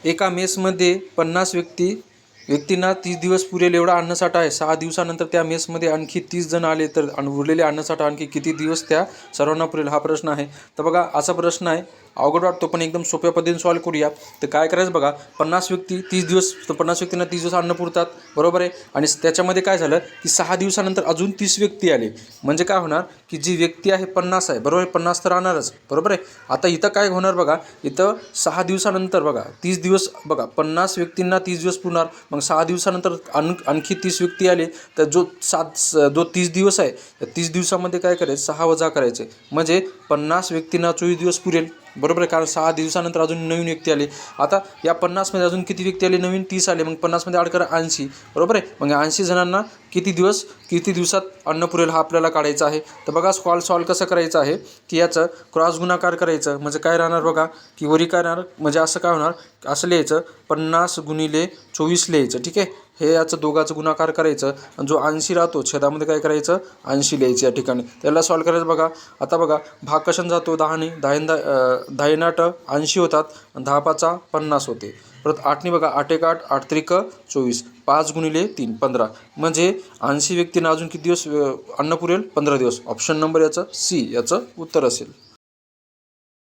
एका मेसमध्ये 50 व्यक्तींना 30 दिवस पुरेल एवढा अन्नसाठा आहे. 6 दिवसानंतर त्या मेसमध्ये आणखी 30 जण आले तर उरलेले अन्नसाठा आणखी किती दिवस त्या सर्वांना पुरेल, हा प्रश्न आहे. तर बघा असा प्रश्न आहे, अवघड वाटतो पण एकदम सोप्या पद्धतीने सॉल्व्ह करूया. तर काय करायचं बघा, 50 व्यक्ती 30 दिवस, तर 50 व्यक्तींना 30 दिवस अन्न पुरतात, बरोबर आहे. आणि त्याच्यामध्ये काय झालं की 6 दिवसानंतर अजून 30 व्यक्ती आले, म्हणजे काय होणार की जी व्यक्ती आहे 50 आहे, बरोबर आहे, 50 तर राहणारच, बरोबर आहे. आता इथं काय होणार बघा, इथं 6 दिवसानंतर बघा 30 दिवस, बघा 50 व्यक्तींना 30 दिवस पुरणार, मग 6 दिवसानंतर आणखी 30 व्यक्ती आले, तर जो 30 दिवस आहे त्या 30 दिवसामध्ये काय करायचं, 6 वजा करायचे, म्हणजे 50 व्यक्तींना 24 दिवस पुरेल, बरोबर आहे. कारण 6 दिवसानंतर अजून नवीन व्यक्ती आले. आता या 50मध्ये अजून किती व्यक्ती आले, नवीन 30 आले, मग 50मध्ये ॲड करा 80, बरोबर आहे. मग 80 जणांना किती दिवसात अन्न पुरेल हा आपल्याला काढायचं आहे. तर बघा सॉल्व कसं करायचं आहे की याचं क्रॉस गुणाकार करायचं, म्हणजे काय राहणार बघा की वरी काय राहणार, म्हणजे असं काय होणार, असं लिहायचं 50 गुणिले 24 लिहायचं, ठीक आहे. हे याचं दोघाचं गुणाकार करायचं आणि जो 80 राहतो छेदामध्ये काय करायचं 80 लिहायचं या ठिकाणी. त्याला सॉल्व करायचं बघा. आता बघा भाग कशाने जातो, 10ने, 10 8 80 होतात, 10 5 50 होते. परत 8ने बघा, 8 1 8, 8 3 24, 5 गुणिले 3 15, म्हणजे 80 व्यक्तींना अजून किती दिवस अन्न पुरेल, 15 दिवस. ऑप्शन नंबर याचं सी याचं उत्तर असेल.